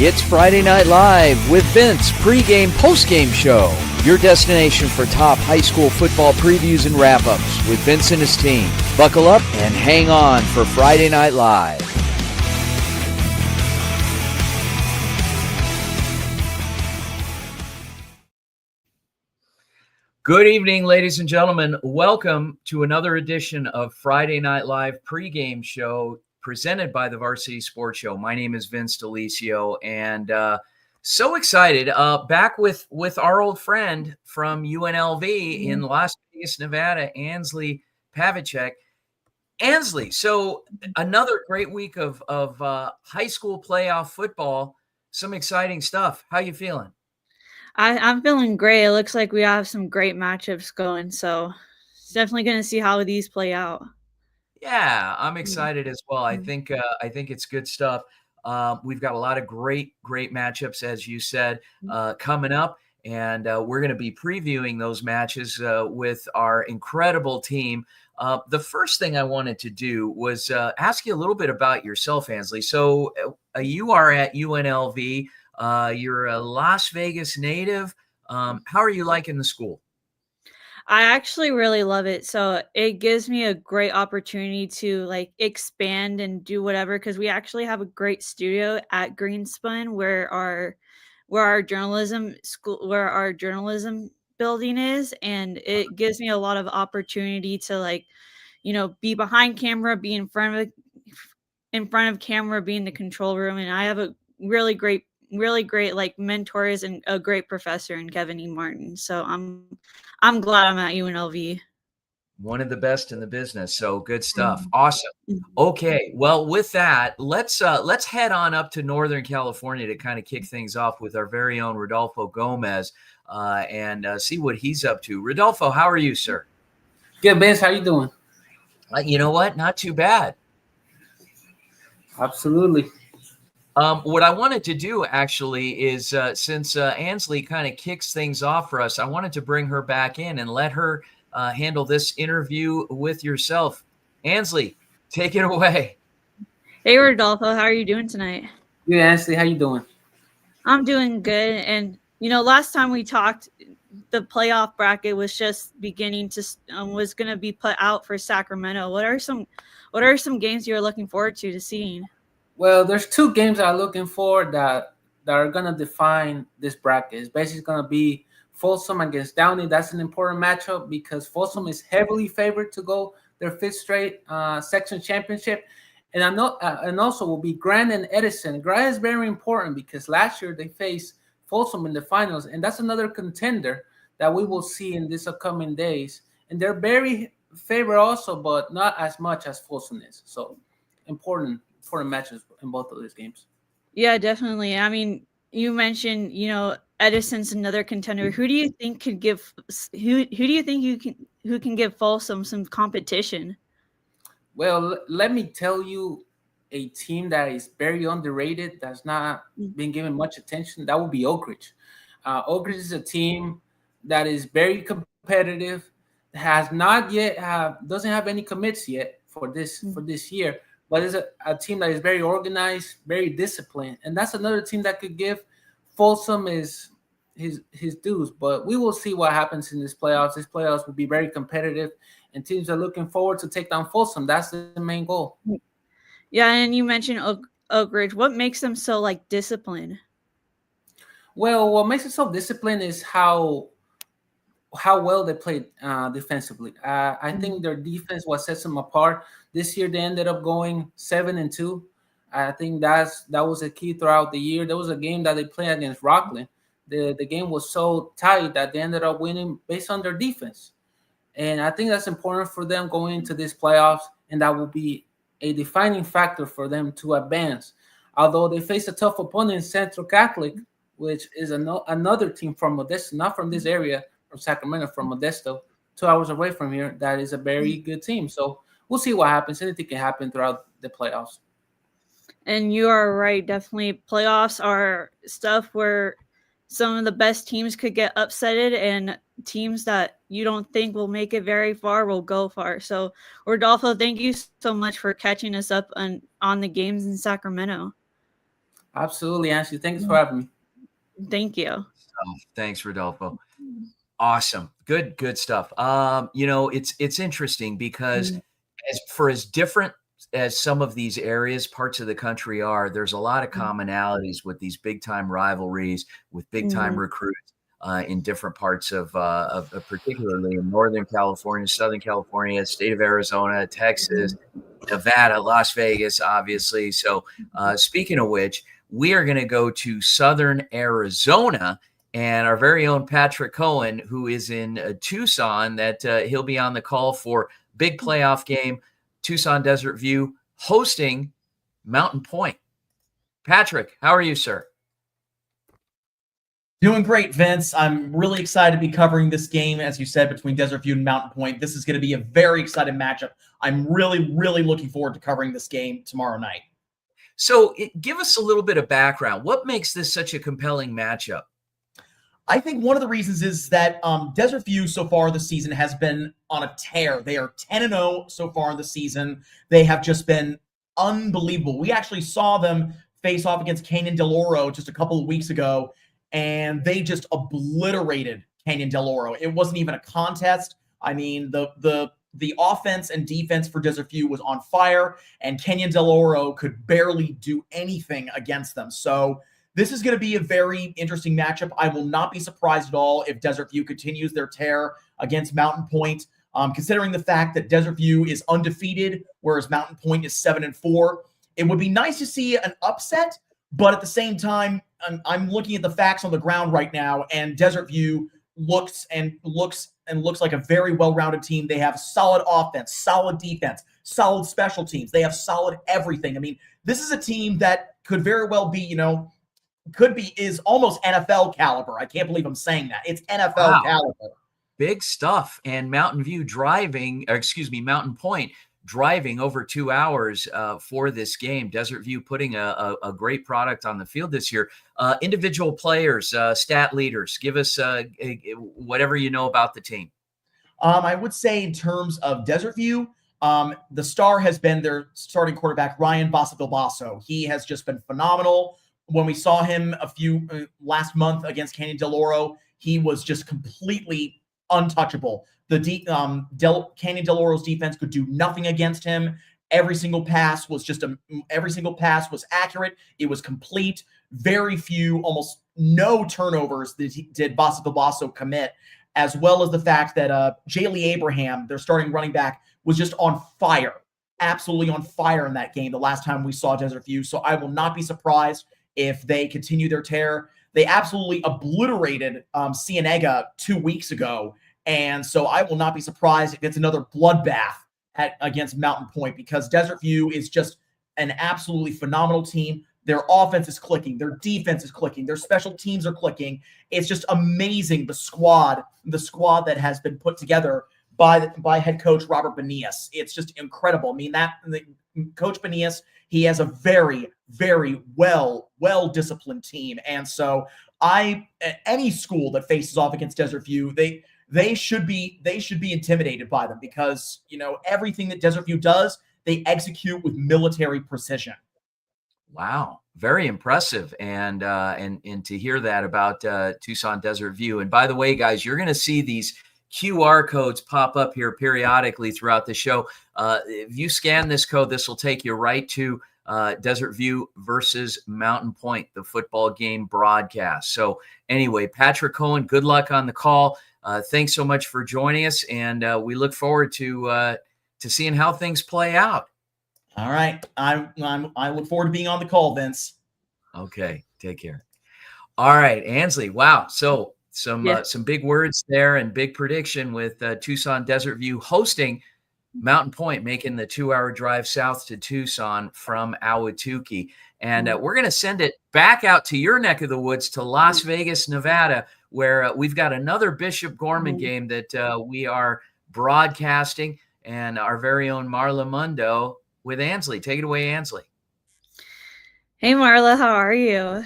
It's Friday Night Live with Vince, pregame, postgame show. Your destination for top high school football previews and wrap-ups with Vince and his team. Buckle up and hang on for Friday Night Live. Good evening, ladies and gentlemen. Welcome to another edition of Friday Night Live pregame show presented by the Varsity Sports Show. My name is Vince DeLisio, and so excited. Back with our old friend from UNLV in Las Vegas, Nevada, Ansley Pavicek. Ansley, so another great week of high school playoff football. Some exciting stuff. How you feeling? I'm feeling great. It looks like we have some great matchups going, so definitely going to see how these play out. Yeah, I'm excited as well. I think it's good stuff. We've got a lot of great matchups, as you said, coming up, and we're going to be previewing those matches with our incredible team. The first thing I wanted to do was ask you a little bit about yourself, Ansley. So you are at UNLV. You're a Las Vegas native. How are you liking the school? I actually really love it. So it gives me a great opportunity to expand and do whatever, because we actually have a great studio at Greenspun where our journalism building is, and it gives me a lot of opportunity to be behind camera, be in front of camera, be in the control room, and I have a really great mentors and a great professor in Kevin E. Martin. So I'm glad I'm at UNLV. One of the best in the business. So good stuff. Awesome. Okay. Well, with that, let's head on up to Northern California to kind of kick things off with our very own Rodolfo Gomez and see what he's up to. Rodolfo, how are you, sir? Good, Vince. How you doing? You know what? Not too bad. Absolutely. What I wanted to do actually is since Ansley kind of kicks things off for us, I wanted to bring her back in and let her handle this interview with yourself. Ansley, take it away. Hey, Rodolfo, how are you doing tonight? Good, Ansley. How you doing? I'm doing good. And, last time we talked, the playoff bracket was just beginning to was going to be put out for Sacramento. What are some games you're looking forward to seeing? Well, there's two games I'm looking for that are going to define this bracket. It's basically going to be Folsom against Downey. That's an important matchup because Folsom is heavily favored to go their fifth straight section championship. And and also will be Grant and Edison. Grant is very important because last year they faced Folsom in the finals, and that's another contender that we will see in these upcoming days. And they're very favored also, but not as much as Folsom is. So important matches in both of these games. Yeah, definitely. I mean, you mentioned, Edison's another contender. Who do you think could give who do you think who can give Folsom some competition? Well, let me tell you a team that is very underrated, that's not been given much attention. That would be Oak Ridge. Oak Ridge is a team that is very competitive, has not yet doesn't have any commits yet for this year. But it's a team that is very organized, very disciplined. And that's another team that could give Folsom his dues. But we will see what happens in this playoffs. This playoffs will be very competitive, and teams are looking forward to take down Folsom. That's the main goal. Yeah, and you mentioned Oak Ridge. What makes them so disciplined? Well, what makes it so disciplined is how well they played defensively. I think their defense what sets them apart. This year they ended up going 7-2. I think that was a key throughout the year. There was a game that they played against Rockland. The game was so tight that they ended up winning based on their defense. And I think that's important for them going into these playoffs, and that will be a defining factor for them to advance. Although they face a tough opponent in Central Catholic, which is another team from Modesto, not from this area, from Sacramento, from Modesto, 2 hours away from here. That is a very good team. So we'll see what happens. Anything can happen throughout the playoffs. And you are right. Definitely playoffs are stuff where some of the best teams could get upsetted, and teams that you don't think will make it very far will go far. So, Rodolfo, thank you so much for catching us up on the games in Sacramento. Absolutely, Ashley. Thanks for having me. Thank you. Thanks, Rodolfo. Awesome. Good stuff. It's interesting because as different as some of these areas, parts of the country are, there's a lot of commonalities with these big time rivalries, with big time recruits in different parts of particularly in Northern California, Southern California, state of Arizona, Texas, Nevada, Las Vegas, obviously. So speaking of which, we are going to go to Southern Arizona. And our very own Patrick Cohen, who is in Tucson, that he'll be on the call for big playoff game, Tucson Desert View, hosting Mountain Point. Patrick, how are you, sir? Doing great, Vince. I'm really excited to be covering this game, as you said, between Desert View and Mountain Point. This is going to be a very exciting matchup. I'm really, really looking forward to covering this game tomorrow night. So give us a little bit of background. What makes this such a compelling matchup? I think one of the reasons is that Desert View so far this season has been on a tear. They are 10-0 so far in the season. They have just been unbelievable. We actually saw them face off against Canyon Del Oro just a couple of weeks ago, and they just obliterated Canyon Del Oro. It wasn't even a contest. I mean, the offense and defense for Desert View was on fire, and Canyon Del Oro could barely do anything against them. So this is going to be a very interesting matchup. I will not be surprised at all if Desert View continues their tear against Mountain Point, considering the fact that Desert View is undefeated, whereas Mountain Point is 7-4. It would be nice to see an upset, but at the same time, I'm looking at the facts on the ground right now, and Desert View looks like a very well-rounded team. They have solid offense, solid defense, solid special teams. They have solid everything. I mean, this is a team that could very well be, is almost NFL caliber. I can't believe I'm saying that. It's NFL caliber. Big stuff. And Mountain Point driving over 2 hours for this game. Desert View putting a great product on the field this year. Individual players, stat leaders, give us whatever you know about the team. I would say in terms of Desert View, the star has been their starting quarterback, Ryan Basso. He has just been phenomenal. When we saw him last month against Canyon Del Oro, he was just completely untouchable. Canyon Del Oro's defense could do nothing against him. Every single pass was accurate. It was complete. Very few, almost no turnovers did Basso commit, as well as the fact that Jaylee Abraham, their starting running back, was just on fire, absolutely on fire in that game the last time we saw Desert View. So I will not be surprised if they continue their tear. They absolutely obliterated Cienega 2 weeks ago. And so I will not be surprised if it's another bloodbath against Mountain Point, because Desert View is just an absolutely phenomenal team. Their offense is clicking. Their defense is clicking. Their special teams are clicking. It's just amazing, the squad that has been put together by head coach Robert Benias. It's just incredible. I mean, Coach Benias, he has a very, very well-disciplined team. And so any school that faces off against Desert View, they should be intimidated by them, because, everything that Desert View does, they execute with military precision. Wow, very impressive. And to hear that about Tucson Desert View. And by the way, guys, you're going to see these QR codes pop up here periodically throughout the show. If you scan this code, this will take you right to Desert View versus Mountain Point, the football game broadcast. So anyway, Patrick Cohen, good luck on the call. Thanks so much for joining us, and we look forward to seeing how things play out. All right. I look forward to being on the call, Vince. Okay. Take care. All right, Ansley. Wow. So some big words there and big prediction with Tucson Desert View hosting Mountain Point, making the 2-hour drive south to Tucson from Ahwatukee. And we're going to send it back out to your neck of the woods, to Las Vegas, Nevada, where we've got another Bishop Gorman game that we are broadcasting, and our very own Marla Mundo with Ansley. Take it away, Ansley. Hey, Marla, how are you?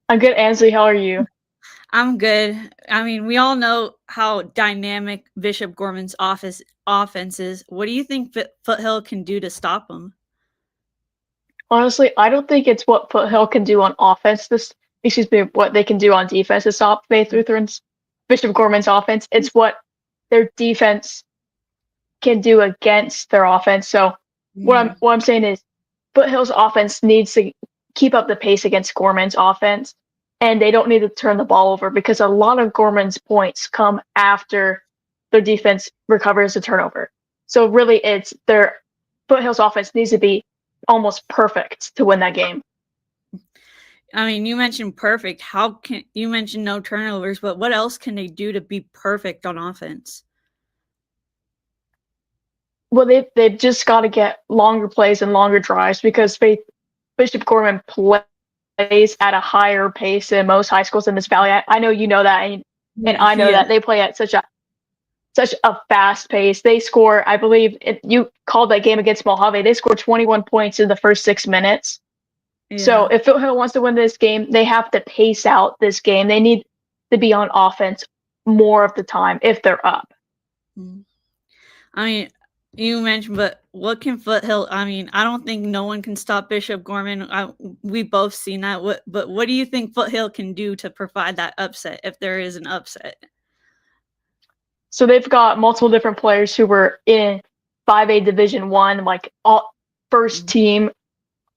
I'm good, Ansley. How are you? I'm good. I mean, we all know how dynamic Bishop Gorman's offense is. What do you think Foothill can do to stop them? Honestly, I don't think it's what Foothill can do on offense. What they can do on defense to stop Faith Lutheran's Bishop Gorman's offense. It's what their defense can do against their offense. So what I'm saying is Foothill's offense needs to keep up the pace against Gorman's offense, and they don't need to turn the ball over because a lot of Gorman's points come after their defense recovers a turnover. So really, it's their Foothill's offense needs to be almost perfect to win that game. I mean, you mentioned perfect. You mentioned no turnovers, but what else can they do to be perfect on offense? Well, they've just got to get longer plays and longer drives because Bishop Gorman plays at a higher pace than most high schools in this valley. I know you know that, and I know that they play at such a fast pace. They score, I believe, you called that game against Mojave. They scored 21 points in the first 6 minutes. Yeah. So if Foothill wants to win this game, they have to pace out this game. They need to be on offense more of the time if they're up. I mean, you mentioned, but what can Foothill? I mean, I don't think no one can stop Bishop Gorman. We both seen that. But what do you think Foothill can do to provide that upset if there is an upset? So they've got multiple different players who were in 5A Division I, like all first team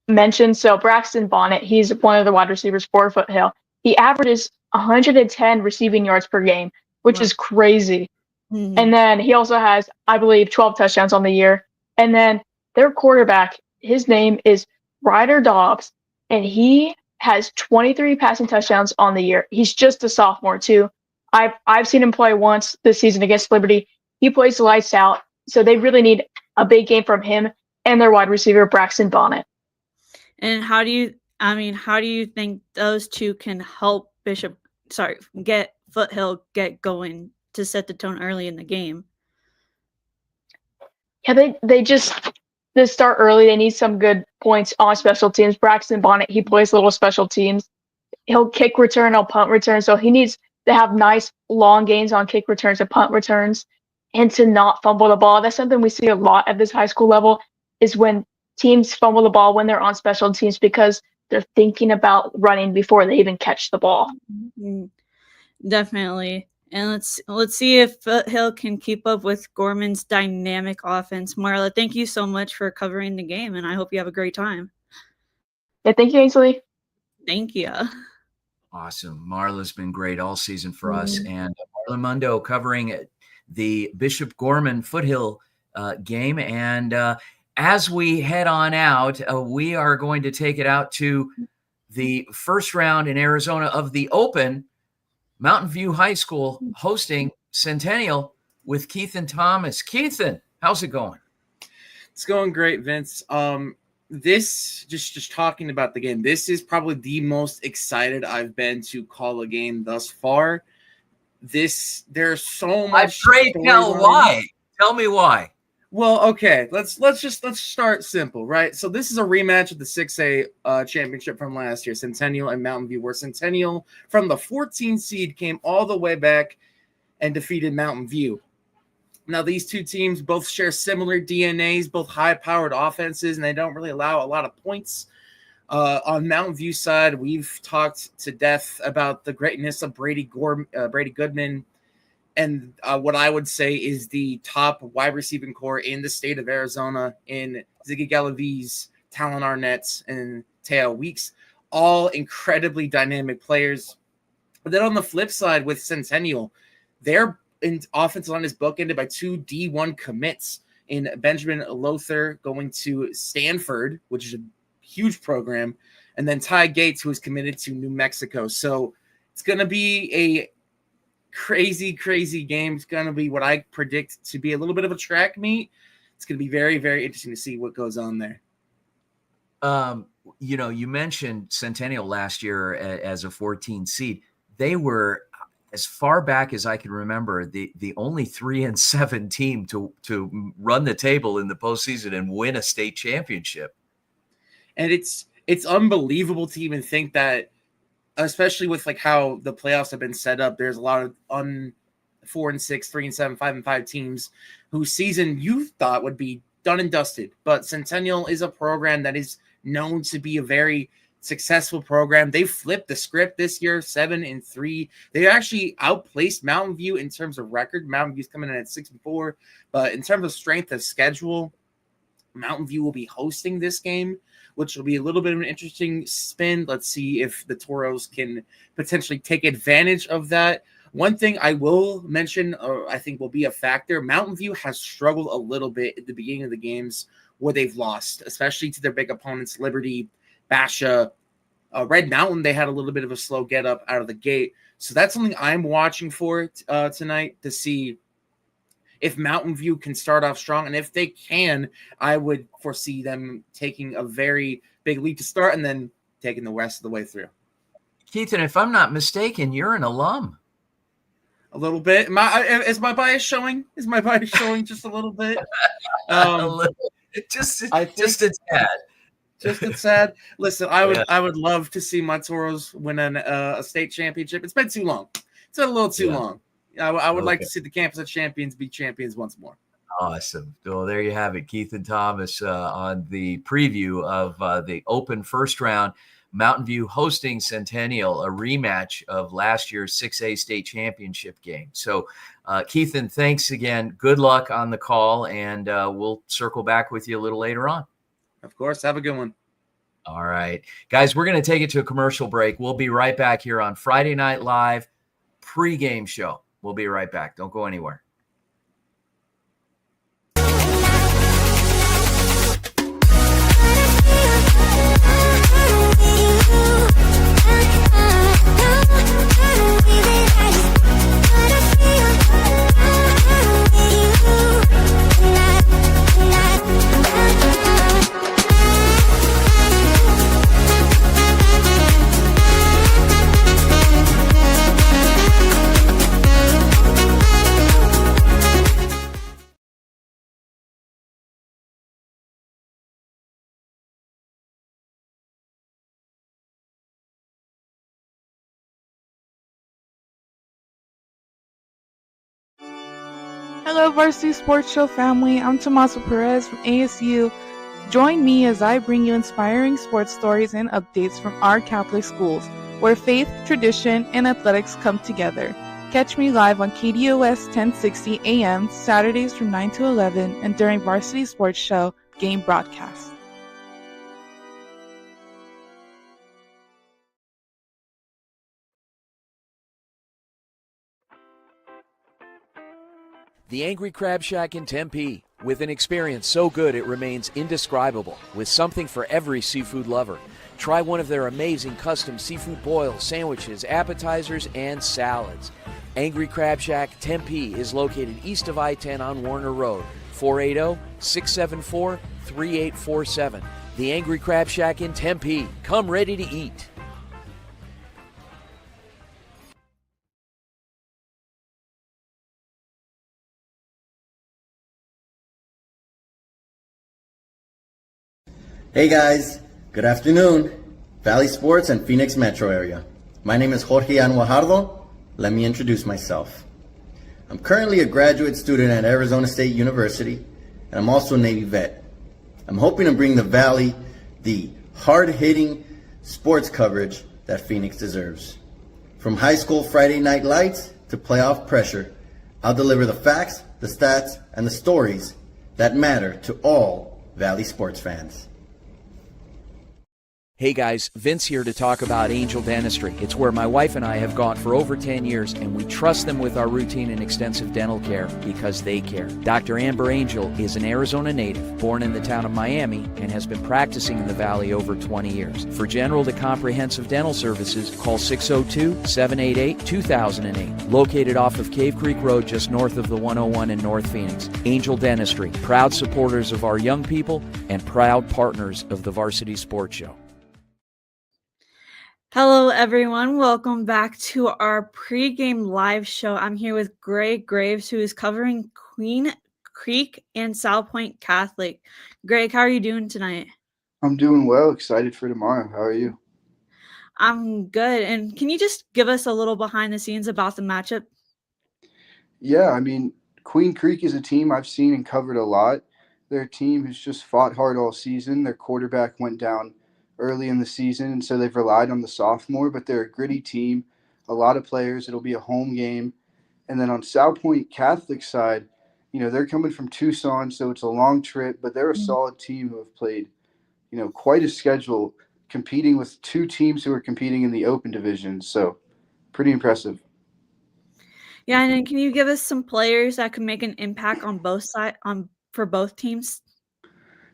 mentioned. So Braxton Bonnet, he's one of the wide receivers for Foothill. He averages 110 receiving yards per game, which is crazy. And then he also has, I believe, 12 touchdowns on the year. And then their quarterback, his name is Ryder Dobbs, and he has 23 passing touchdowns on the year. He's just a sophomore too. I've seen him play once this season against Liberty. He plays lights out. So they really need a big game from him and their wide receiver, Braxton Bonnet. And how do you think those two can help get Foothill get going to set the tone early in the game? Yeah, they just to start early. They need some good points on special teams. Braxton Bonnet, he plays little special teams. He'll kick return, he'll punt return. So he needs to have nice long gains on kick returns and punt returns and to not fumble the ball. That's something we see a lot at this high school level is when teams fumble the ball when they're on special teams because they're thinking about running before they even catch the ball. Definitely. And let's see if Foothill can keep up with Gorman's dynamic offense. Marla, thank you so much for covering the game, and I hope you have a great time. Yeah, thank you, Ainsley. Thank you. Awesome. Marla's been great all season for us. And Marla Mundo covering the Bishop Gorman Foothill game. And as we head on out, we are going to take it out to the first round in Arizona of the Open. Mountain View High School hosting Centennial with Keithan Thomas. Keithan, how's it going? It's going great, Vince. This just talking about the game. This is probably the most excited I've been to call a game thus far. There's so much. Why? Tell me why. Well, okay, let's start simple, right? So this is a rematch of the 6A championship from last year, Centennial and Mountain View, where Centennial from the 14 seed came all the way back and defeated Mountain View. Now, these two teams both share similar DNAs, both high-powered offenses, and they don't really allow a lot of points. On Mountain View side, we've talked to death about the greatness of Brady Goodman, and what I would say is the top wide receiving core in the state of Arizona in Ziggy Galaviz, Talon Arnett, and Teo Weeks, all incredibly dynamic players. But then on the flip side with Centennial, their offensive line is bookended by two D1 commits in Benjamin Lothar going to Stanford, which is a huge program, and then Ty Gates, who is committed to New Mexico. So it's going to be a crazy game. It's going to be what I predict to be a little bit of a track meet. It's going to be very, very interesting to see what goes on there. You mentioned Centennial last year as a 14 seed. They were, as far back as I can remember, the only 3-7 team to run the table in the postseason and win a state championship. And it's unbelievable to even think that, especially with like how the playoffs have been set up, there's a lot of 4-6, 3-7, 5-5 teams whose season you thought would be done and dusted. But Centennial is a program that is known to be a very successful program. They flipped the script this year, 7-3. They actually outplaced Mountain View in terms of record. Mountain View's coming in at 6-4, but in terms of strength of schedule, Mountain View will be hosting this game, which will be a little bit of an interesting spin. Let's see if the Toros can potentially take advantage of that. One thing I will mention, or I think will be a factor, Mountain View has struggled a little bit at the beginning of the games where they've lost, especially to their big opponents, Liberty, Basha, Red Mountain. They had a little bit of a slow get up out of the gate. So that's something I'm watching for tonight to see if Mountain View can start off strong. And if they can, I would foresee them taking a very big lead to start and then taking the rest of the way through. Keaton, if I'm not mistaken, you're an alum. A little bit. Is my bias showing? Is my bias showing just a little bit? Just a tad. Just it's sad. Listen, I would love to see my Toros win a state championship. It's been too long. It's been a little too long. I would like to see the campus of champions be champions once more. Awesome. Well, there you have it. Keith and Thomas on the preview of the open first round. Mountain View hosting Centennial, a rematch of last year's 6A state championship game. So, Keithan, thanks again. Good luck on the call, and we'll circle back with you a little later on. Of course. Have a good one. All right. Guys, we're going to take it to a commercial break. We'll be right back here on Friday Night Live pregame show. We'll be right back. Don't go anywhere. Hello, Varsity Sports Show family. I'm Tommaso Perez from ASU. Join me as I bring you inspiring sports stories and updates from our Catholic schools, where faith, tradition, and athletics come together. Catch me live on KDOS 1060 AM Saturdays from 9 to 11 and during Varsity Sports Show game broadcast. The Angry Crab Shack in Tempe, with an experience so good it remains indescribable, with something for every seafood lover. Try one of their amazing custom seafood boils, sandwiches, appetizers, and salads. Angry Crab Shack Tempe is located east of I-10 on Warner Road, 480-674-3847. The Angry Crab Shack in Tempe. Come ready to eat. Hey guys, good afternoon. Valley Sports and Phoenix Metro area. My name is Jorge Anwajardo. Let me introduce myself. I'm currently a graduate student at Arizona State University, and I'm also a Navy vet. I'm hoping to bring the Valley the hard-hitting sports coverage that Phoenix deserves. From high school Friday night lights to playoff pressure, I'll deliver the facts, the stats, and the stories that matter to all Valley sports fans. Hey guys, Vince here to talk about Angel Dentistry. It's where my wife and I have gone for over 10 years, and we trust them with our routine and extensive dental care because they care. Dr. Amber Angel is an Arizona native, born in the town of Miami, and has been practicing in the Valley over 20 years. For general to comprehensive dental services, call 602-788-2008. Located off of Cave Creek Road just north of the 101 in North Phoenix. Angel Dentistry, proud supporters of our young people and proud partners of the Varsity Sports Show. Hello, everyone. Welcome back to our pregame live show. I'm here with Greg Graves, who is covering Queen Creek and South Point Catholic. Greg, how are you doing tonight? I'm doing well. Excited for tomorrow. How are you? I'm good. And can you just give us a little behind the scenes about the matchup? Yeah, I mean, Queen Creek is a team I've seen and covered a lot. They're a team who's just fought hard all season. Their quarterback went down early in the season, and so they've relied on the sophomore, but they're a gritty team. A lot of players. It'll be a home game. And then on South Point Catholic side, they're coming from Tucson, so it's a long trip, but they're a solid team who have played, quite a schedule, competing with two teams who are competing in the open division. So pretty impressive. Yeah, and then can you give us some players that can make an impact on for both teams?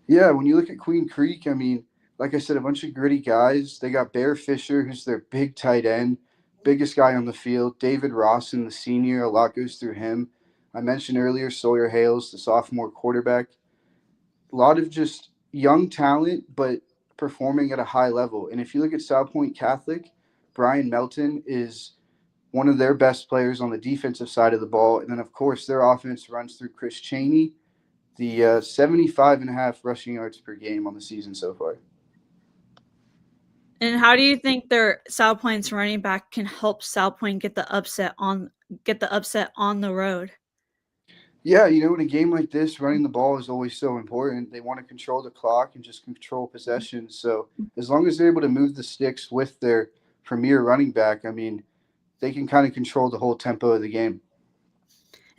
Yeah, when you look at Queen Creek, I mean, like I said, a bunch of gritty guys. They got Bear Fisher, who's their big tight end, biggest guy on the field. David Rawson, the senior, a lot goes through him. I mentioned earlier Sawyer Hales, the sophomore quarterback. A lot of just young talent, but performing at a high level. And if you look at South Point Catholic, Brian Melton is one of their best players on the defensive side of the ball. And then, of course, their offense runs through Chris Cheney, the 75.5 rushing yards per game on the season so far. And how do you think their South Point's running back can help South Point get the upset on the road? Yeah, in a game like this, running the ball is always so important. They want to control the clock and just control possession. So as long as they're able to move the sticks with their premier running back, I mean, they can kind of control the whole tempo of the game.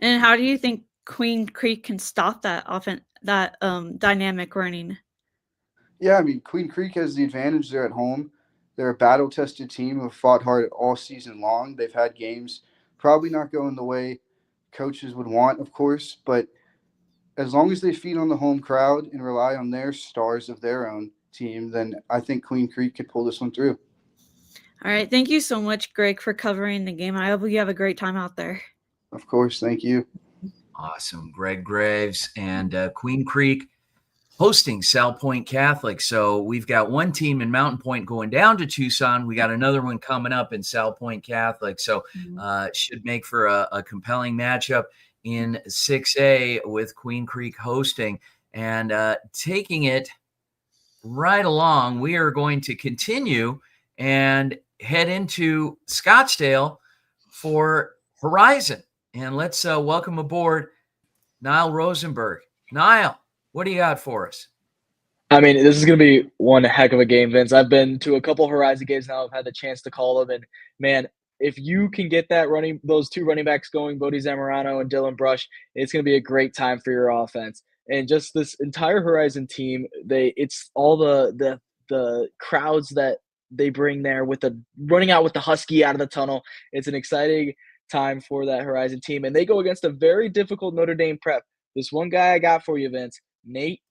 And how do you think Queen Creek can stop that dynamic running? Yeah, I mean, Queen Creek has the advantage. They're at home. They're a battle-tested team who have fought hard all season long. They've had games probably not going the way coaches would want, of course, but as long as they feed on the home crowd and rely on their stars of their own team, then I think Queen Creek could pull this one through. All right. Thank you so much, Greg, for covering the game. I hope you have a great time out there. Of course. Thank you. Awesome. Greg Graves and Queen Creek hosting South Point Catholic. So we've got one team in Mountain Point going down to Tucson. We got another one coming up in South Point Catholic. So should make for a compelling matchup in 6A with Queen Creek hosting. And taking it right along, we are going to continue and head into Scottsdale for Horizon. And let's welcome aboard Niall Rosenberg. Niall, what do you got for us? I mean, this is going to be one heck of a game, Vince. I've been to a couple Horizon games now. I've had the chance to call them. And, man, if you can get those two running backs going, Bodie Zamorano and Dylan Brush, it's going to be a great time for your offense. And just this entire Horizon team, it's all the crowds that they bring there with the running out with the Husky out of the tunnel. It's an exciting time for that Horizon team. And they go against a very difficult Notre Dame prep. This one guy I got for you, Vince, Nate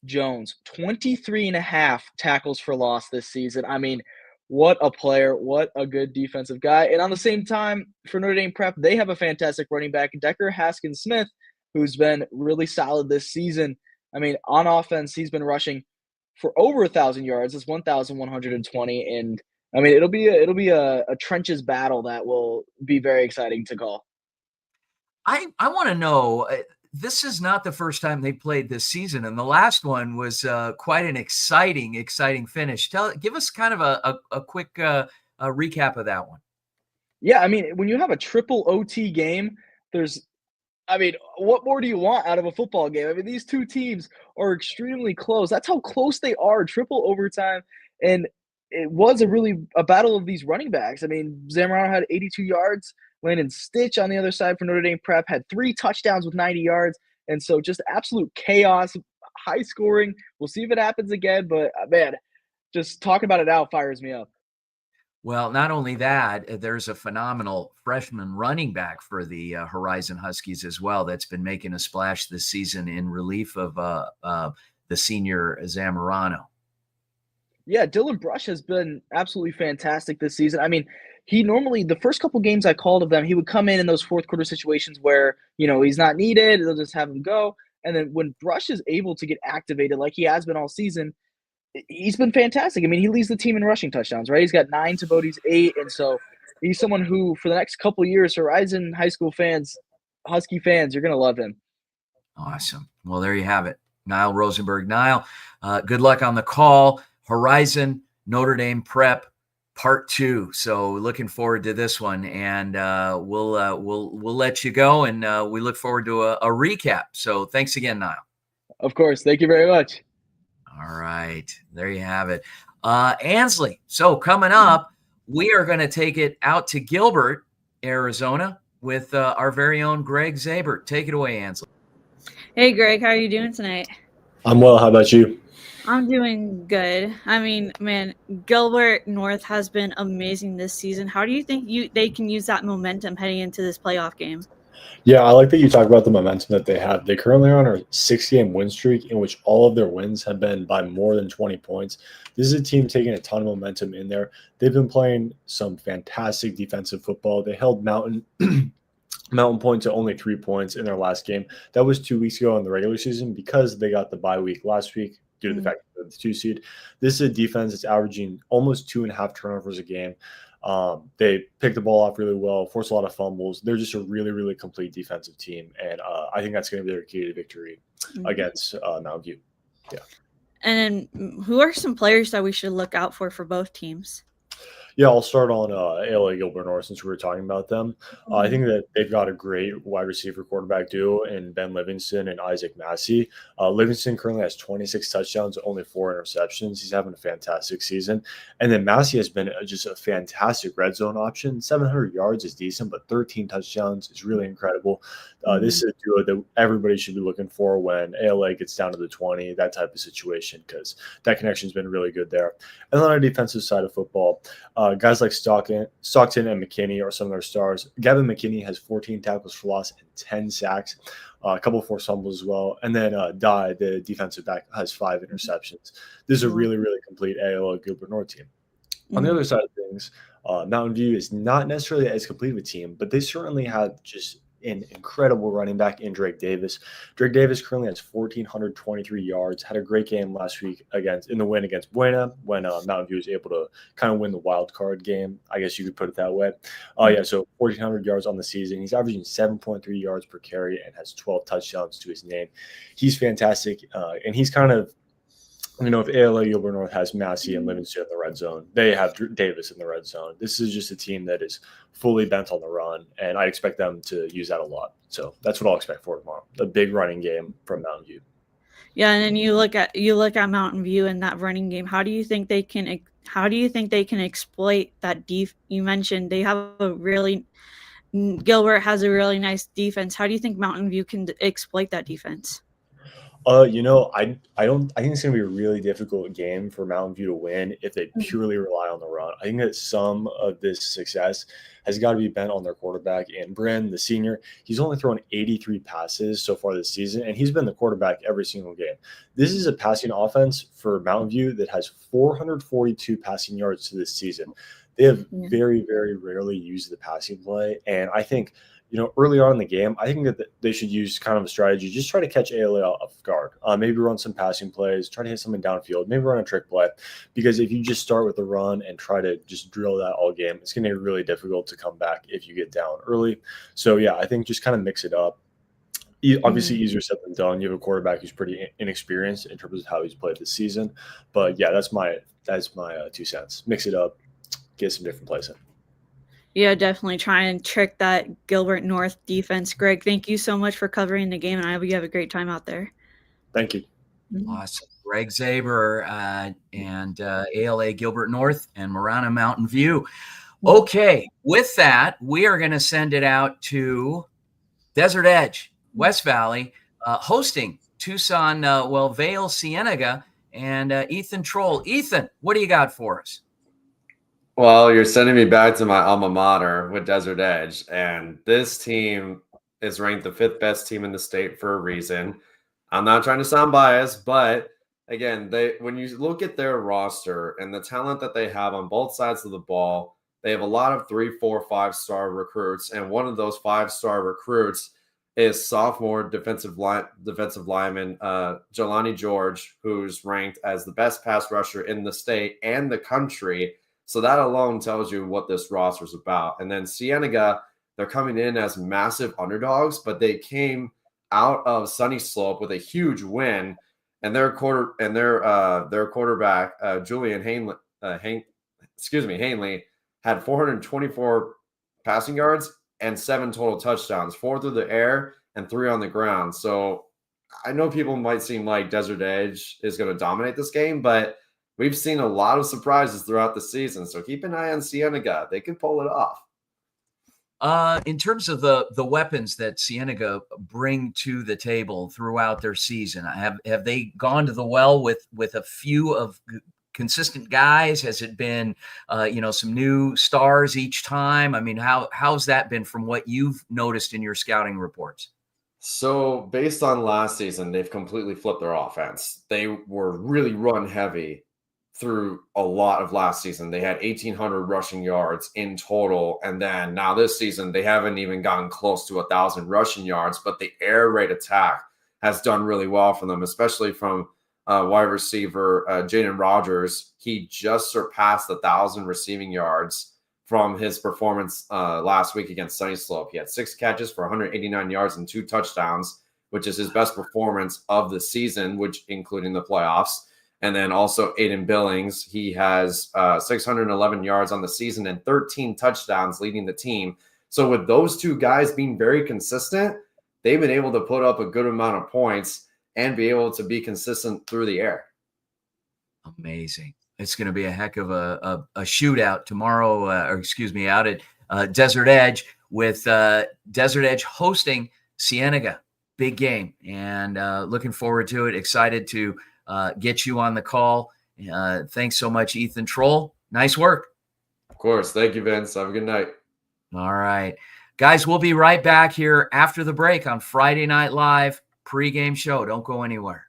Jones, 23.5 tackles for loss this season. I mean, what a player, what a good defensive guy. And on the same time, for Notre Dame prep, they have a fantastic running back, Decker Haskins-Smith, who's been really solid this season. I mean, on offense, he's been rushing for over 1,000 yards. It's 1,120. And I mean, it'll be a trenches battle that will be very exciting to call. I want to know, this is not the first time they played this season, and the last one was quite an exciting finish. Give us kind of a quick recap of that one. Yeah, I mean, when you have a triple OT game, what more do you want out of a football game? I mean, these two teams are extremely close. That's how close they are, triple overtime. And it was a battle of these running backs. I mean, Zamorano had 82 yards. Landon Stitch on the other side for Notre Dame prep had 3 touchdowns with 90 yards. And so just absolute chaos, high scoring. We'll see if it happens again. But, man, just talking about it now fires me up. Well, not only that, there's a phenomenal freshman running back for the Horizon Huskies as well that's been making a splash this season in relief of the senior Zamorano. Yeah, Dylan Brush has been absolutely fantastic this season. I mean, he normally, the first couple games I called of them, he would come in those fourth quarter situations where, he's not needed. They'll just have him go. And then when Brush is able to get activated like he has been all season, he's been fantastic. I mean, he leads the team in rushing touchdowns, right? He's got 9 to Bodie's 8. And so he's someone who, for the next couple of years, Horizon high school fans, Husky fans, you're going to love him. Awesome. Well, there you have it. Niall Rosenberg. Niall, good luck on the call. Horizon, Notre Dame Prep, Part 2. So looking forward to this one, and we'll let you go, and we look forward to a recap. So thanks again, Niall. Of course. Thank you very much. All right. There you have it. Ansley, so coming up, we are going to take it out to Gilbert, Arizona, with our very own Greg Zabert. Take it away, Ansley. Hey, Greg, how are you doing tonight? I'm well. How about you? I'm doing good. I mean, man, Gilbert North has been amazing this season. How do you think they can use that momentum heading into this playoff game? Yeah, I like that you talk about the momentum that they have. They currently are on a 6-game win streak in which all of their wins have been by more than 20 points. This is a team taking a ton of momentum in there. They've been playing some fantastic defensive football. They held Mountain Point to only 3 points in their last game. That was 2 weeks ago in the regular season because they got the bye week last week due to the fact that the 2 seed. This is a defense that's averaging almost 2.5 turnovers a game. They picked the ball off really well, forced a lot of fumbles. They're just a really, really complete defensive team, and I think that's going to be their key to victory against Mountain View. Yeah. And then who are some players that we should look out for both teams? Yeah, I'll start on ALA Gilbert North since we were talking about them. I think that they've got a great wide receiver quarterback duo in Ben Livingston and Isaac Massey. Livingston currently has 26 touchdowns, only 4 interceptions. He's having a fantastic season. And then Massey has been just a fantastic red zone option. 700 yards is decent, but 13 touchdowns is really incredible. This is a duo that everybody should be looking for when ALA gets down to the 20, that type of situation, because that connection's been really good there. And then on the defensive side of football, guys like Stockton and McKinney are some of their stars. Gavin McKinney has 14 tackles for loss and 10 sacks, a couple of forced fumbles as well. And then Dye, the defensive back, has 5 interceptions. This is a really, really complete ALA Gilbert North team. On the other side of things, Mountain View is not necessarily as complete of a team, but they certainly have just an incredible running back in Drake Davis. Drake Davis currently has 1,423 yards, had a great game last week in the win against Buena when Mountain View was able to kind of win the wild card game. I guess you could put it that way. So 1,400 yards on the season. He's averaging 7.3 yards per carry and has 12 touchdowns to his name. He's fantastic, and he's kind of, if ALA Gilbert North has Massey and Livingston in the red zone, they have Davis in the red zone. This is just a team that is fully bent on the run, and I expect them to use that a lot. So that's what I'll expect for tomorrow, a big running game from Mountain View. Yeah, and then you look at Mountain View in that running game. How do you think they can exploit that you mentioned they have Gilbert has a really nice defense. How do you think Mountain View can exploit that defense? I think it's going to be a really difficult game for Mountain View to win if they purely rely on the run. I think that some of this success has got to be bent on their quarterback, and Bryn, the senior. He's only thrown 83 passes so far this season, and he's been the quarterback every single game. This is a passing offense for Mountain View that has 442 passing yards to this season. They have very, very rarely used the passing play, and I think – early on in the game, I think that they should use kind of a strategy. Just try to catch ALA off guard. Maybe run some passing plays, try to hit something downfield, maybe run a trick play. Because if you just start with the run and try to just drill that all game, it's going to be really difficult to come back if you get down early. So, yeah, I think just kind of mix it up. Obviously, easier said than done. You have a quarterback who's pretty inexperienced in terms of how he's played this season. But, yeah, that's my 2 cents. Mix it up, get some different plays in. Yeah, definitely try and trick that Gilbert North defense. Greg, thank you so much for covering the game, and I hope you have a great time out there. Thank you. Awesome. Greg Zaber and ALA Gilbert North and Marana Mountain View. Okay, with that, we are going to send it out to Desert Edge, West Valley, hosting Tucson, Vail, Cienega, and Ethan Troll. Ethan, what do you got for us? Well, you're sending me back to my alma mater with Desert Edge, and this team is ranked the 5th best team in the state for a reason. I'm not trying to sound biased, but again, when you look at their roster and the talent that they have on both sides of the ball, they have a lot of 3, 4, 5-star recruits, and one of those 5-star recruits is sophomore defensive lineman Jelani George, who's ranked as the best pass rusher in the state and the country. So that alone tells you what this roster is about. And then Cienega, they're coming in as massive underdogs, but they came out of Sunny Slope with a huge win, and their quarterback Julian Hanley had 424 passing yards and 7 total touchdowns, 4 through the air and 3 on the ground. So I know people might seem like Desert Edge is going to dominate this game, but we've seen a lot of surprises throughout the season. So keep an eye on Cienega. They can pull it off. In terms of the weapons that Cienega bring to the table throughout their season, have they gone to the well with a few of consistent guys? Has it been some new stars each time? I mean, how's that been from what you've noticed in your scouting reports? So based on last season, they've completely flipped their offense. They were really run heavy through a lot of last season. They had 1,800 rushing yards in total. And then now this season, they haven't even gotten close to 1,000 rushing yards, but the air raid attack has done really well for them, especially from wide receiver Jaden Rogers. He just surpassed 1,000 receiving yards from his performance last week against Sunny Slope. He had 6 catches for 189 yards and 2 touchdowns, which is his best performance of the season, which including the playoffs. And then also Aiden Billings, he has 611 yards on the season and 13 touchdowns leading the team. So with those two guys being very consistent, they've been able to put up a good amount of points and be able to be consistent through the air. Amazing. It's going to be a heck of a shootout tomorrow, out at Desert Edge with Desert Edge hosting Cienega. Big game. And looking forward to it. Excited to get you on the call. Thanks so much, Ethan Troll. Nice work. Of course. Thank you, Vince. Have a good night. All right. Guys, we'll be right back here after the break on Friday Night Live pregame show. Don't go anywhere.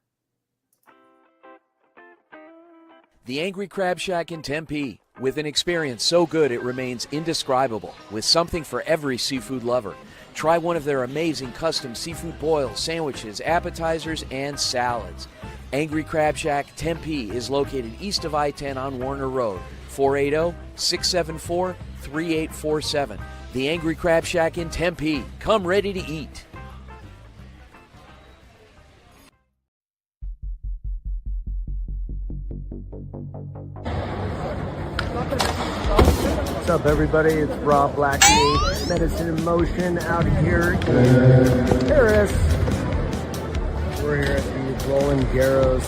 The Angry Crab Shack in Tempe. With an experience so good it remains indescribable, with something for every seafood lover. Try one of their amazing custom seafood boils, sandwiches, appetizers, and salads. Angry Crab Shack Tempe is located east of I-10 on Warner Road, 480-674-3847. The Angry Crab Shack in Tempe. Come ready to eat. What's up, everybody? It's Rob Blackley, Medicine in Motion, out here in Paris. We're here at the Roland Garros.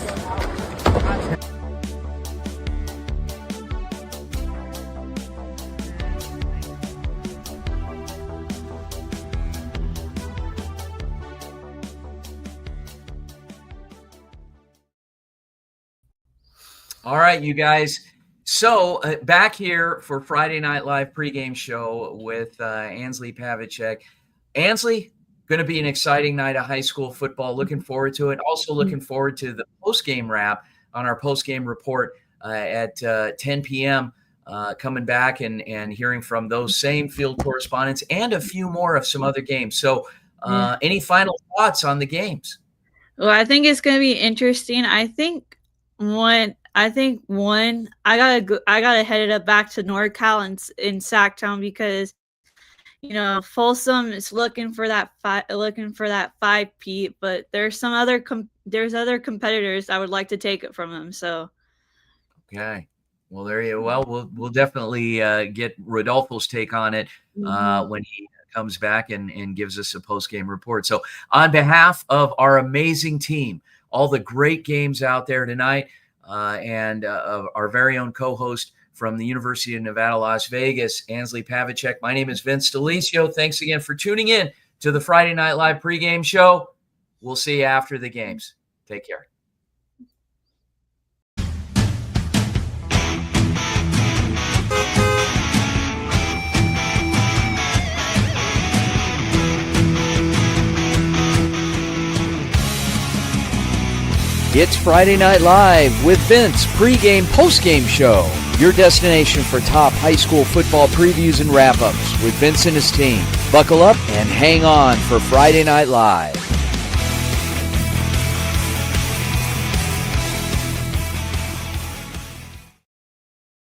All right, you guys. So back here for Friday Night Live pregame show with Ansley Pavlicek. Ansley, going to be an exciting night of high school football. Looking forward to it. Also looking forward to the postgame wrap on our postgame report at 10 p.m. Coming back and hearing from those same field correspondents and a few more of some other games. So any final thoughts on the games? Well, I think it's going to be interesting. I gotta head it up back to NorCal and in Sacktown because Folsom is looking for that 5-peat, but there's some other other competitors I would like to take it from them. So okay, well there you we'll definitely get Rodolfo's take on it when he comes back and gives us a post-game report. So on behalf of our amazing team, all the great games out there tonight. And our very own co-host from the University of Nevada, Las Vegas, Ansley Pavlicek. My name is Vince Delicio. Thanks again for tuning in to the Friday Night Live pregame show. We'll see you after the games. Take care. It's Friday Night Live with Vince, pregame, postgame show. Your destination for top high school football previews and wrap-ups with Vince and his team. Buckle up and hang on for Friday Night Live.